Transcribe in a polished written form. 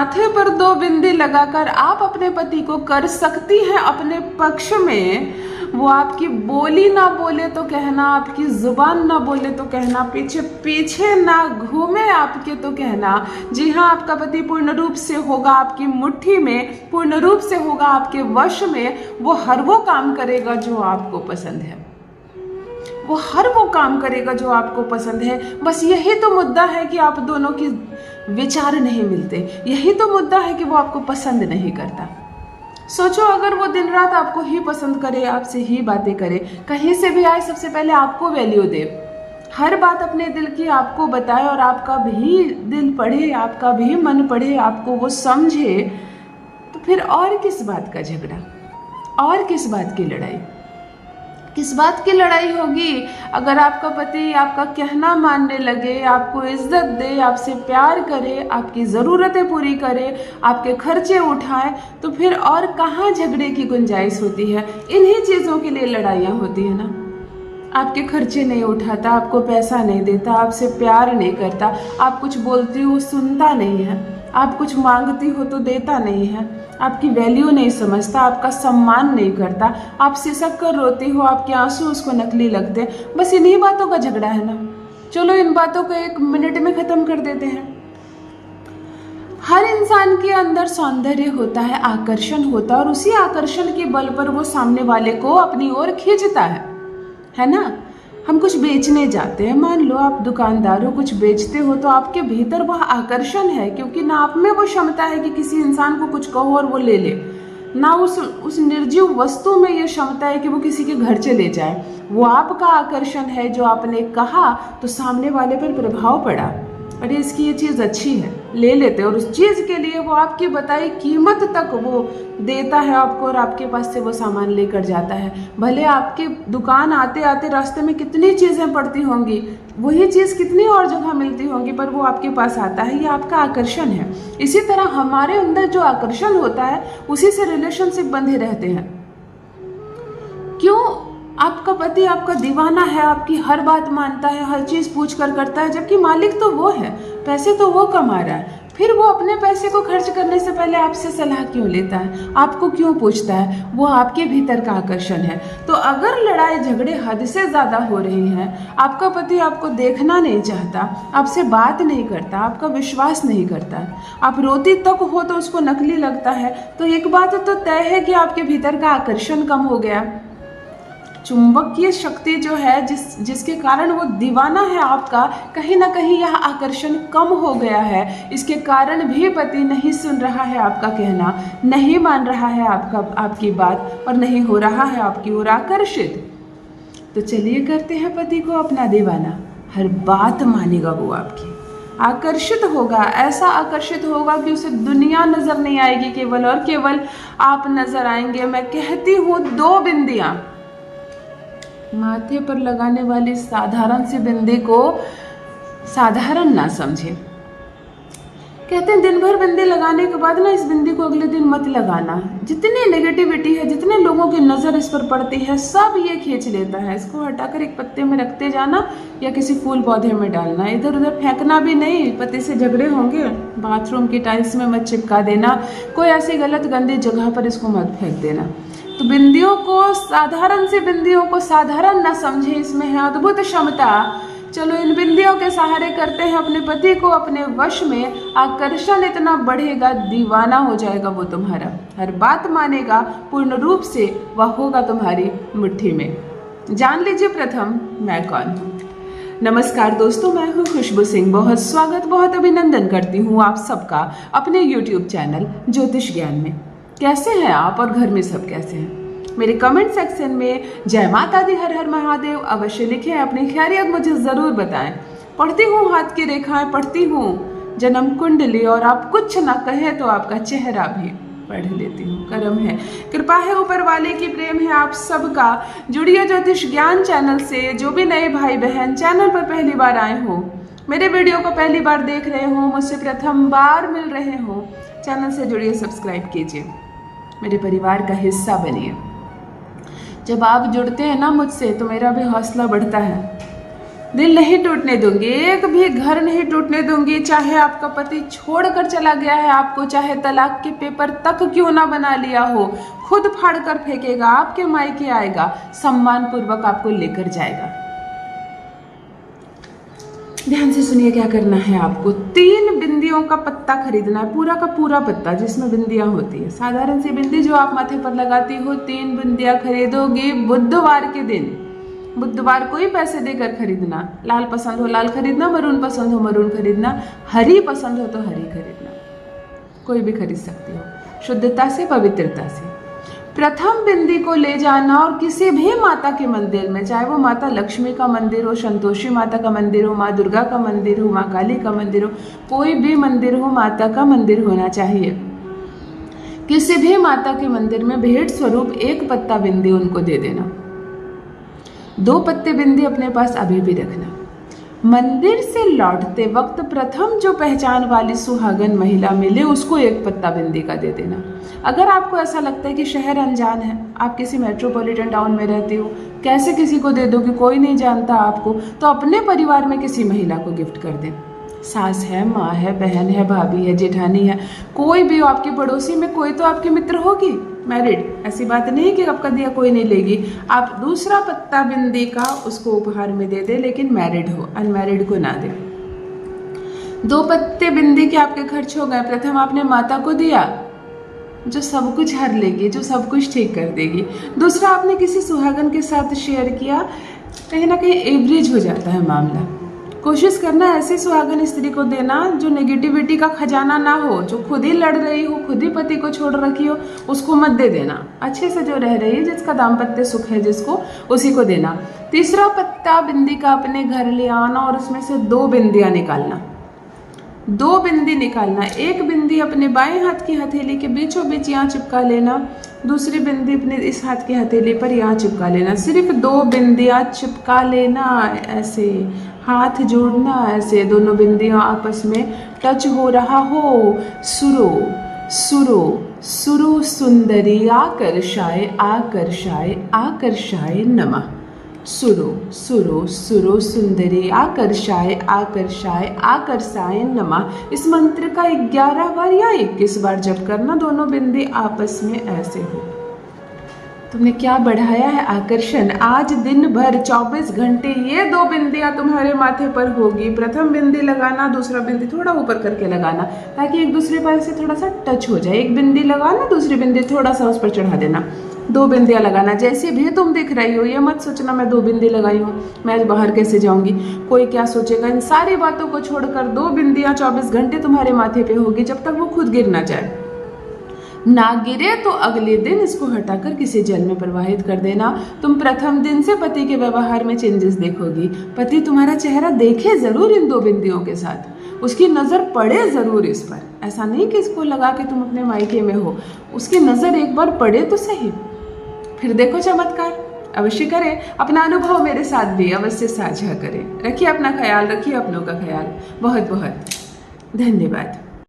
माथे पर 2 बिंदी लगाकर आप अपने पति को कर सकती हैं अपने पक्ष में। वो आपकी बोली ना बोले तो कहना, आपकी जुबान ना बोले तो कहना, पीछे पीछे ना घूमे आपके तो कहना। जी हाँ, आपका पति पूर्ण रूप से होगा आपकी मुट्ठी में, पूर्ण रूप से होगा आपके वश में। वो हर वो काम करेगा जो आपको पसंद है, वो हर वो काम करेगा जो आपको पसंद है। बस यही तो मुद्दा है कि आप दोनों की विचार नहीं मिलते। यही तो मुद्दा है कि वो आपको पसंद नहीं करता। सोचो, अगर वो दिन रात आपको ही पसंद करे, आपसे ही बातें करे, कहीं से भी आए सबसे पहले आपको वैल्यू दे, हर बात अपने दिल की आपको बताए और आपका भी दिल पढ़े, आपका भी मन पढ़े, आपको वो समझे, तो फिर और किस बात का झगड़ा, और किस बात की लड़ाई? किस बात की लड़ाई होगी? अगर आपका पति आपका कहना मानने लगे, आपको इज्जत दे, आपसे प्यार करे, आपकी ज़रूरतें पूरी करे, आपके खर्चे उठाए, तो फिर और कहाँ झगड़े की गुंजाइश होती है? इन्हीं चीज़ों के लिए लड़ाइयाँ होती है ना। आपके खर्चे नहीं उठाता, आपको पैसा नहीं देता, आपसे प्यार नहीं करता, आप कुछ बोलती हो सुनता नहीं है, आप कुछ मांगती हो तो देता नहीं है, आपकी वैल्यू नहीं समझता, आपका सम्मान नहीं करता, आप सिसक कर रोती हो, आपके आंसू उसको नकली लगते। बस इन्हीं बातों का झगड़ा है ना। चलो इन बातों को 1 मिनट में ख़त्म कर देते हैं। हर इंसान के अंदर सौंदर्य होता है, आकर्षण होता है, और उसी आकर्षण के बल पर वो सामने वाले को अपनी ओर खींचता है ना। हम कुछ बेचने जाते हैं, मान लो आप दुकानदार हो, कुछ बेचते हो, तो आपके भीतर वह आकर्षण है, क्योंकि ना आप में वो क्षमता है कि किसी इंसान को कुछ कहो और वो ले ले, ना उस निर्जीव वस्तु में ये क्षमता है कि वो किसी के घर चले जाए। वो आपका आकर्षण है, जो आपने कहा तो सामने वाले पर प्रभाव पड़ा, अरे इसकी ये चीज़ अच्छी है, ले लेते, और उस चीज़ के लिए वो आपकी बताई कीमत तक वो देता है आपको, और आपके पास से वो सामान लेकर जाता है। भले आपकी दुकान आते आते रास्ते में कितनी चीज़ें पड़ती होंगी, वही चीज़ कितनी और जगह मिलती होंगी, पर वो आपके पास आता है। ये आपका आकर्षण है। इसी तरह हमारे अंदर जो आकर्षण होता है, उसी से रिलेशनशिप बंधे रहते हैं। क्यों? आपका पति आपका दीवाना है, आपकी हर बात मानता है, हर चीज़ पूछ कर करता है, जबकि मालिक तो वो है, पैसे तो वो कमा रहा है। फिर वो अपने पैसे को खर्च करने से पहले आपसे सलाह क्यों लेता है, आपको क्यों पूछता है? वो आपके भीतर का आकर्षण है। तो अगर लड़ाई झगड़े हद से ज़्यादा हो रही हैं, आपका पति आपको देखना नहीं चाहता, आपसे बात नहीं करता, आपका विश्वास नहीं करता, आप रोती तक हो तो उसको नकली लगता है, तो एक बात तो तय है कि आपके भीतर का आकर्षण कम हो गया। चुंबकीय शक्ति जो है, जिसके कारण वो दीवाना है आपका, कहीं ना कहीं यह आकर्षण कम हो गया है। इसके कारण भी पति नहीं सुन रहा है आपका कहना, नहीं मान रहा है आपकी बात, और नहीं हो रहा है आपकी ओर आकर्षित। तो चलिए करते हैं पति को अपना दीवाना, हर बात मानेगा वो आपकी, आकर्षित होगा, ऐसा आकर्षित होगा कि उसे दुनिया नजर नहीं आएगी, केवल और केवल आप नजर आएंगे। मैं कहती हूँ 2 बिंदियां माथे पर लगाने वाली साधारण सी बिंदी को साधारण ना समझे। कहते हैं दिन भर बिंदी लगाने के बाद ना, इस बिंदी को अगले दिन मत लगाना। जितनी नेगेटिविटी है, जितने लोगों की नज़र इस पर पड़ती है, सब ये खींच लेता है। इसको हटाकर एक पत्ते में रखते जाना या किसी फूल पौधे में डालना, इधर उधर फेंकना भी नहीं। पति से झगड़े होंगे, बाथरूम की टाइल्स में मत चिपका देना, कोई ऐसी गलत गंदी जगह पर इसको मत फेंक देना। तो बिंदियों को, साधारण सी बिंदियों को साधारण ना समझे, इसमें है अद्भुत क्षमता। चलो इन बिंदियों के सहारे करते हैं अपने पति को अपने वश में। आकर्षण इतना बढ़ेगा, दीवाना हो जाएगा वो तुम्हारा, हर बात मानेगा, पूर्ण रूप से वह होगा तुम्हारी मुट्ठी में। जान लीजिए प्रथम मैं कौन हूँ। नमस्कार दोस्तों, मैं हूँ खुशबू सिंह। बहुत स्वागत, बहुत अभिनंदन करती हूँ आप सबका अपने YouTube चैनल ज्योतिष ज्ञान में। कैसे हैं आप और घर में सब कैसे हैं? मेरे कमेंट सेक्शन में जय माता दी, हर हर महादेव अवश्य लिखें, अपनी खैरियत मुझे ज़रूर बताएं। पढ़ती हूँ हाथ की रेखाएं, पढ़ती हूँ जन्म कुंडली, और आप कुछ ना कहें तो आपका चेहरा भी पढ़ लेती हूँ। कर्म है, कृपा है ऊपर वाले की, प्रेम है आप सबका। जुड़िए ज्योतिष ज्ञान चैनल से। जो भी नए भाई बहन चैनल पर पहली बार आए हो, मेरे वीडियो को पहली बार देख रहे हो, मुझसे प्रथम बार मिल रहे हो, चैनल से जुड़िए, सब्सक्राइब कीजिए, मेरे परिवार का हिस्सा बनिए। जब आप जुड़ते हैं ना मुझसे, तो मेरा भी हौसला बढ़ता है। दिल नहीं टूटने दूंगी, एक भी घर नहीं टूटने दूंगी। चाहे आपका पति छोड़कर चला गया है आपको, चाहे तलाक के पेपर तक क्यों ना बना लिया हो, खुद फाड़ कर फेंकेगा, आपके मायके आएगा, सम्मान पूर्वक आपको लेकर जाएगा। ध्यान से सुनिए क्या करना है आपको। 3 बिंदियों का पत्ता खरीदना है, पूरा का पूरा पत्ता जिसमें बिंदियां होती है, साधारण सी बिंदी जो आप माथे पर लगाती हो। 3 बिंदियां खरीदोगी बुधवार के दिन। बुधवार को ही पैसे देकर खरीदना। लाल पसंद हो लाल खरीदना, मरून पसंद हो मरून खरीदना, हरी पसंद हो तो हरी खरीदना, कोई भी खरीद सकती हो, शुद्धता से, पवित्रता से। प्रथम बिंदी को ले जाना और किसी भी माता के मंदिर में, चाहे वो माता लक्ष्मी का मंदिर हो, संतोषी माता का मंदिर हो, माँ दुर्गा का मंदिर हो, माँ काली का मंदिर हो, कोई भी मंदिर हो, माता का मंदिर होना चाहिए। किसी भी माता के मंदिर में भेंट स्वरूप 1 पत्ता बिंदी उनको दे देना। 2 पत्ते बिंदी अपने पास अभी भी रखना। मंदिर से लौटते वक्त प्रथम जो पहचान वाली सुहागन महिला मिले उसको 1 पत्ता बिंदी का दे देना। अगर आपको ऐसा लगता है कि शहर अनजान है, आप किसी मेट्रोपॉलिटन टाउन में रहती हो, कैसे किसी को दे दोगे, कोई नहीं जानता आपको, तो अपने परिवार में किसी महिला को गिफ्ट कर दें। सास है, माँ है, बहन है, भाभी है, जेठानी है, कोई भी हो, आपके पड़ोसी में कोई तो आपके मित्र होगी मैरिड, ऐसी बात नहीं कि आपका दिया कोई नहीं लेगी। आप दूसरा पत्ता बिंदी का उसको उपहार में दे दे, लेकिन मैरिड हो, अनमैरिड को ना दे। 2 पत्ते बिंदी के आपके खर्च हो गए। प्रथम आपने माता को दिया जो सब कुछ हर लेगी, जो सब कुछ ठीक कर देगी। दूसरा आपने किसी सुहागन के साथ शेयर किया, कहीं ना कहीं एवरेज हो जाता है मामला। कोशिश करना ऐसी सुहागन स्त्री को देना जो नेगेटिविटी का खजाना ना हो, जो खुद ही लड़ रही हो, खुद ही पति को छोड़ रखी हो, उसको मत दे देना। अच्छे से जो रह रही है, जिसका दाम्पत्य सुख है जिसको, उसी को देना। तीसरा पत्ता बिंदी का अपने घर ले आना और उसमें से 2 बिंदियां निकालना। 2 बिंदी निकालना। 1 बिंदी अपने बाएं हाथ की हथेली के बीचों बीच यहाँ चिपका लेना, दूसरी बिंदी अपने इस हाथ की हथेली पर यहाँ चिपका लेना। सिर्फ 2 बिंदियां चिपका लेना, ऐसे हाथ जोड़ना, ऐसे दोनों बिंदियां आपस में टच हो रहा हो। सुरो सुरो सुरो सुंदरी आकर्षाय आकर्षाय आकर्षाय नमः। सुरो सुरो सुरो सुंदरी आकर्षाय आकर्षाय आकर्षाय नमः। इस मंत्र का 11 बार या 21 बार जप करना। दोनों बिंदी आपस में ऐसे हो। तुमने क्या बढ़ाया है आकर्षण। आज दिन भर 24 घंटे ये 2 बिंदियां तुम्हारे माथे पर होगी। प्रथम बिंदी लगाना, दूसरा बिंदी थोड़ा ऊपर करके लगाना ताकि एक दूसरे पर से थोड़ा सा टच हो जाए। 1 बिंदी लगाना, दूसरी बिंदी थोड़ा सा उस पर चढ़ा देना। 2 बिंदियां लगाना। जैसे भी तुम दिख रही हो, ये मत सोचना मैं 2 बिंदी लगाई हूँ, मैं आज बाहर कैसे जाऊंगी, कोई क्या सोचेगा। इन सारी बातों को छोड़कर 2 बिंदियां 24 घंटे तुम्हारे माथे पे होगी जब तक वो खुद गिर ना जाए। ना गिरे तो अगले दिन इसको हटाकर किसी जल में प्रवाहित कर देना। तुम प्रथम दिन से पति के व्यवहार में चेंजेस देखोगी। पति तुम्हारा चेहरा देखे जरूर इन 2 बिंदियों के साथ, उसकी नज़र पड़े ज़रूर इस पर। ऐसा नहीं कि इसको लगा के तुम अपने मायके में हो, उसकी नज़र एक बार पड़े तो सही, फिर देखो चमत्कार। अवश्य करें। अपना अनुभव मेरे साथ भी अवश्य साझा करें। रखिए अपना ख्याल, रखिए अपनों का ख्याल। बहुत बहुत धन्यवाद।